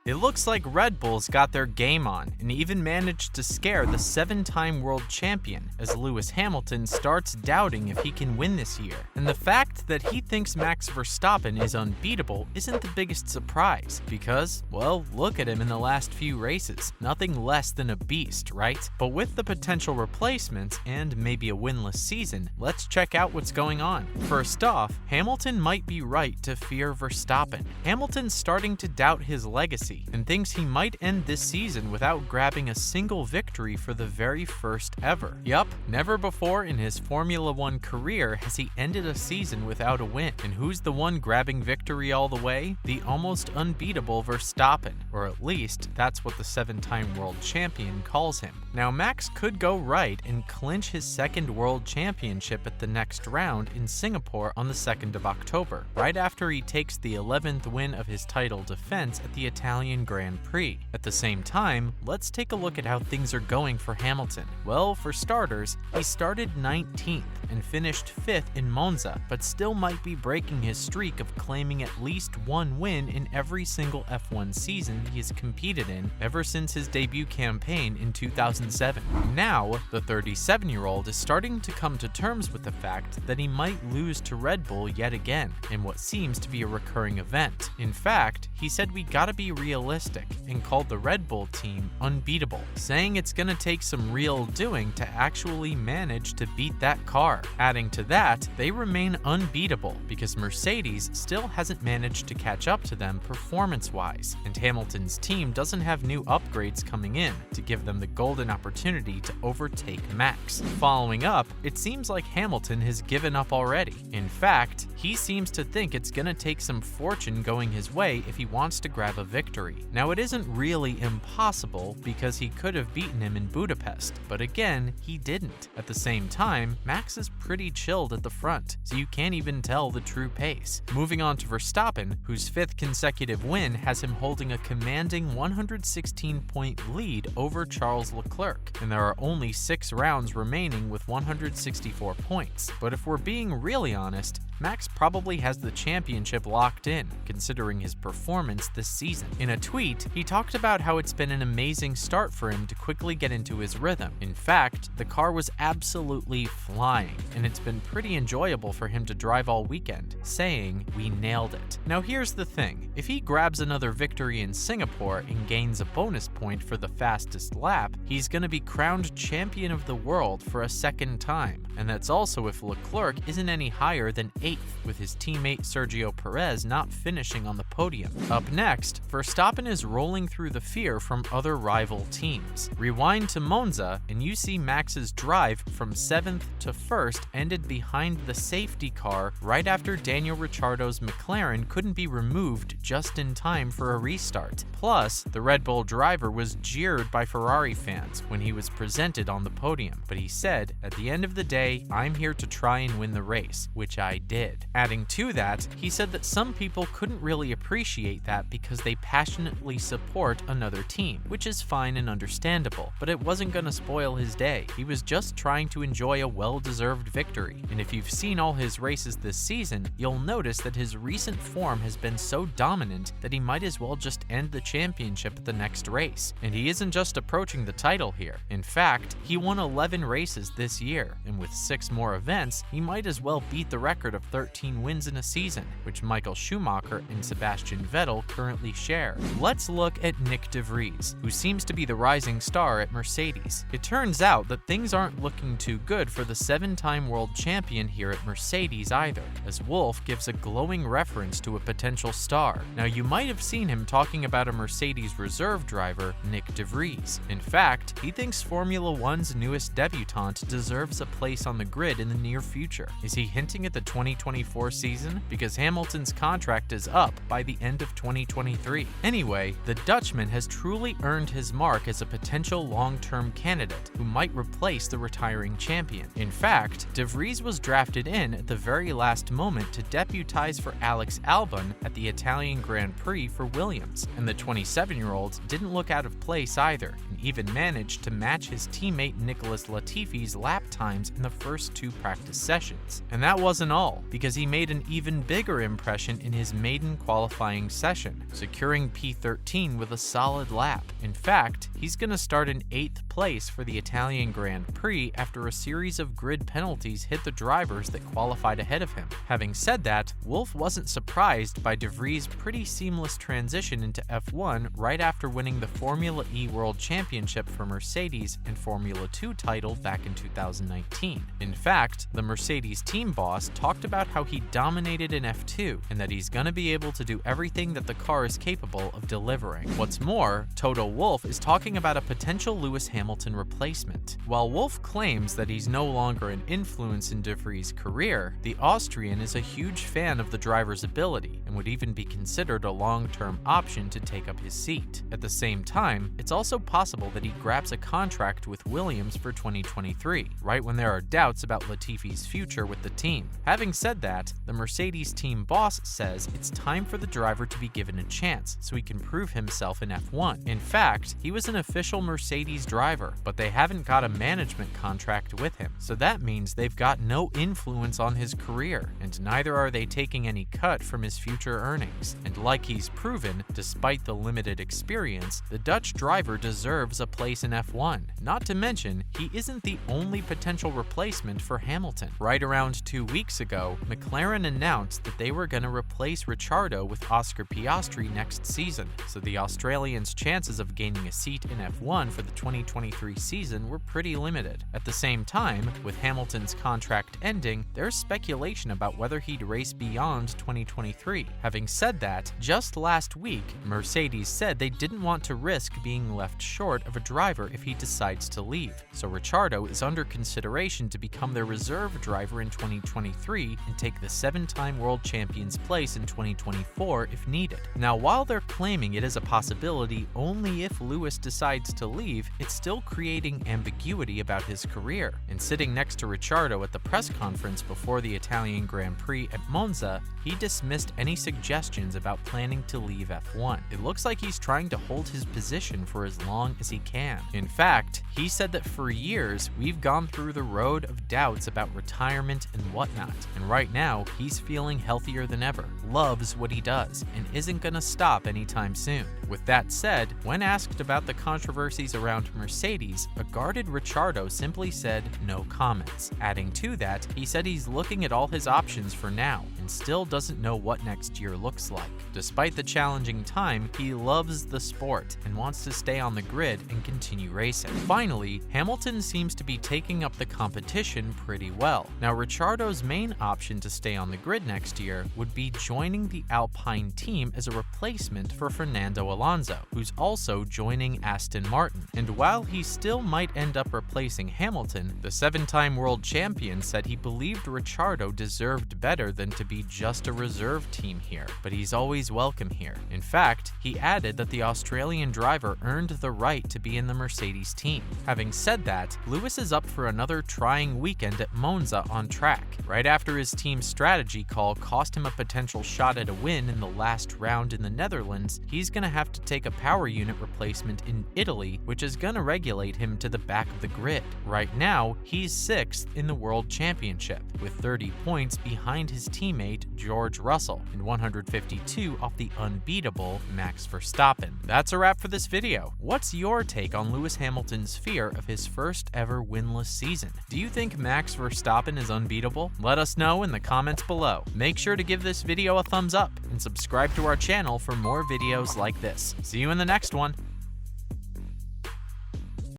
It looks like Red Bull's got their game on and even managed to scare the 7-time world champion as Lewis Hamilton starts doubting if he can win this year. And the fact that he thinks Max Verstappen is unbeatable isn't the biggest surprise because, well, look at him in the last few races. Nothing less than a beast, right? But with the potential replacements and maybe a winless season, let's check out what's going on. First off, Hamilton might be right to fear Verstappen. Hamilton's starting to doubt his legacy and thinks he might end this season without grabbing a single victory for the very first ever. Yup, never before in his Formula One career has he ended a season without a win. And who's the one grabbing victory all the way? The almost unbeatable Verstappen, or at least that's what the 7-time world champion calls him. Now Max could go right and clinch his second world championship at the next round in Singapore on the 2nd of October, right after he takes the 11th win of his title defense at the Italian Grand Prix. At the same time, let's take a look at how things are going for Hamilton. Well, for starters, he started 19th and finished 5th in Monza, but still might be breaking his streak of claiming at least one win in every single F1 season he has competed in ever since his debut campaign in 2007. Now, the 37-year-old is starting to come to terms with the fact that he might lose to Red Bull yet again in what seems to be a recurring event. In fact, he said we gotta be realistic and called the Red Bull team unbeatable, saying it's gonna take some real doing to actually manage to beat that car. Adding to that, they remain unbeatable because Mercedes still hasn't managed to catch up to them performance-wise, and Hamilton's team doesn't have new upgrades coming in to give them the golden opportunity to overtake Max. Following up, it seems like Hamilton has given up already. In fact, he seems to think it's gonna take some fortune going his way if he wants to grab a victory. Now, it isn't really impossible because he could have beaten him in Budapest, but again, he didn't. At the same time, Max is pretty chilled at the front, so you can't even tell the true pace. Moving on to Verstappen, whose 5th consecutive win has him holding a commanding 116-point lead over Charles Leclerc, and there are only 6 rounds remaining with 164 points. But if we're being really honest, Max probably has the championship locked in, considering his performance this season. In a tweet, he talked about how it's been an amazing start for him to quickly get into his rhythm. In fact, the car was absolutely flying, and it's been pretty enjoyable for him to drive all weekend, saying, "We nailed it." Now here's the thing, if he grabs another victory in Singapore and gains a bonus point for the fastest lap, he's gonna be crowned champion of the world for a second time, and that's also if Leclerc isn't any higher than 8th, with his teammate Sergio Perez not finishing on the podium. Up next, Verstappen is rolling through the fear from other rival teams. Rewind to Monza, and you see Max's drive from 7th to 1st ended behind the safety car right after Daniel Ricciardo's McLaren couldn't be removed just in time for a restart. Plus, the Red Bull driver was jeered by Ferrari fans when he was presented on the podium, but he said, "At the end of the day, I'm here to try and win the race," which I did. Adding to that, he said that some people couldn't really appreciate that because they passionately support another team, which is fine and understandable, but it wasn't gonna spoil his day. He was just trying to enjoy a well-deserved victory. And if you've seen all his races this season, you'll notice that his recent form has been so dominant that he might as well just end the championship at the next race. And he isn't just approaching the title here. In fact, he won 11 races this year, and with 6 more events, he might as well beat the record of 13 wins in a season, which Michael Schumacher and Sebastian Vettel currently share. Let's look at Nick de Vries, who seems to be the rising star at Mercedes. It turns out that things aren't looking too good for the 7-time world champion here at Mercedes either, as Wolff gives a glowing reference to a potential star. Now, you might have seen him talking about a Mercedes reserve driver, Nick de Vries. In fact, he thinks Formula One's newest debutant deserves a place on the grid in the near future. Is he hinting at the 2024 season? Because Hamilton's contract is up by the end of 2023. Anyway, the Dutchman has truly earned his mark as a potential long-term candidate who might replace the retiring champion. In fact, de Vries was drafted in at the very last moment to deputize for Alex Albon at the Italian Grand Prix for Williams, and the 27-year-old didn't look out of place either, and even managed to match his teammate Nicholas Latifi's lap times in the first 2 practice sessions. And that wasn't all. unbeatable because he made an even bigger impression in his maiden qualifying session, securing P13 with a solid lap. In fact, he's going to start in 8th place for the Italian Grand Prix after a series of grid penalties hit the drivers that qualified ahead of him. Having said that, Wolff wasn't surprised by De Vries' pretty seamless transition into F1 right after winning the Formula E World Championship for Mercedes and Formula 2 title back in 2019. In fact, the Mercedes team boss talked about how he dominated in F2 and that he's gonna be able to do everything that the car is capable of delivering. What's more, Toto Wolff is talking about a potential Lewis Hamilton replacement. While Wolff claims that he's no longer an influence in De Vries' career, the Austrian is a huge fan of the driver's ability and would even be considered a long-term option to take up his seat. At the same time, it's also possible that he grabs a contract with Williams for 2023, right when there are doubts about Latifi's future with the team. Having said that, the Mercedes team boss says it's time for the driver to be given a chance so he can prove himself in F1. In fact, he was an official Mercedes driver, but they haven't got a management contract with him, so that means they've got no influence on his career, and neither are they taking any cut from his future earnings. And like he's proven, despite the limited experience, the Dutch driver deserves a place in F1. Not to mention, he isn't the only potential replacement for Hamilton. Right around 2 weeks ago, McLaren announced that they were going to replace Ricciardo with Oscar Piastri next season, so the Australians' chances of gaining a seat in F1 for the 2023 season were pretty limited. At the same time, with Hamilton's contract ending, there's speculation about whether he'd race beyond 2023. Having said that, just last week, Mercedes said they didn't want to risk being left short of a driver if he decides to leave, so Ricciardo is under consideration to become their reserve driver in 2023 and take the 7-time world champion's place in 2024 if needed. Now, while they're claiming it is a possibility only if Lewis decides to leave, it's still creating ambiguity about his career. And sitting next to Ricciardo at the press conference before the Italian Grand Prix at Monza, he dismissed any suggestions about planning to leave F1. It looks like he's trying to hold his position for as long as he can. In fact, he said that for years, we've gone through the road of doubts about retirement and whatnot, and right now, he's feeling healthier than ever, loves what he does, and isn't gonna stop anytime soon. With that said, when asked about the controversies around Mercedes, a guarded Ricciardo simply said no comments. Adding to that, he said he's looking at all his options for now, and still doesn't know what next year looks like. Despite the challenging time, he loves the sport and wants to stay on the grid and continue racing. Finally, Hamilton seems to be taking up the competition pretty well. Now, Ricciardo's main option to stay on the grid next year would be joining the Alpine team as a replacement for Fernando Alonso, who's also joining Aston Martin. And while he still might end up replacing Hamilton, the 7-time world champion said he believed Ricciardo deserved better than to be just a reserve team here, but he's always welcome here. In fact, he added that the Australian driver earned the right to be in the Mercedes team. Having said that, Lewis is up for another trying weekend at Monza on track. Right after his team's strategy call cost him a potential shot at a win in the last round in the Netherlands, he's gonna have to take a power unit replacement in Italy, which is gonna regulate him to the back of the grid. Right now, he's 6th in the World Championship, with 30 points behind his teammate George Russell and 152 off the unbeatable Max Verstappen. That's a wrap for this video. What's your take on Lewis Hamilton's fear of his first ever winless season? Do you think Max Verstappen is unbeatable? Let us know in the comments below. Make sure to give this video a thumbs up and subscribe to our channel for more videos like this. See you in the next one.